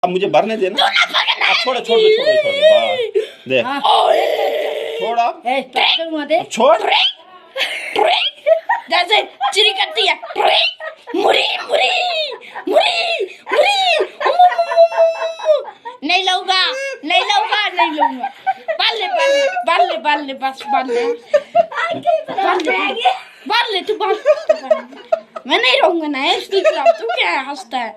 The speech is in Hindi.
अब मुझे भरने देना। छोड़ छोड़ दे, छोड़ दे, छोड़ अब, छोड़। जैसे चिरी करती है, मुरी मुरी मुरी मुरी, नहीं लूंगा, नहीं लूंगा, नहीं लूंगा। बाल ले बस बाल ले, तू बाल। मैं नहीं रहूंगा ना इसकी खिलाफ। तू क्या हंसता है?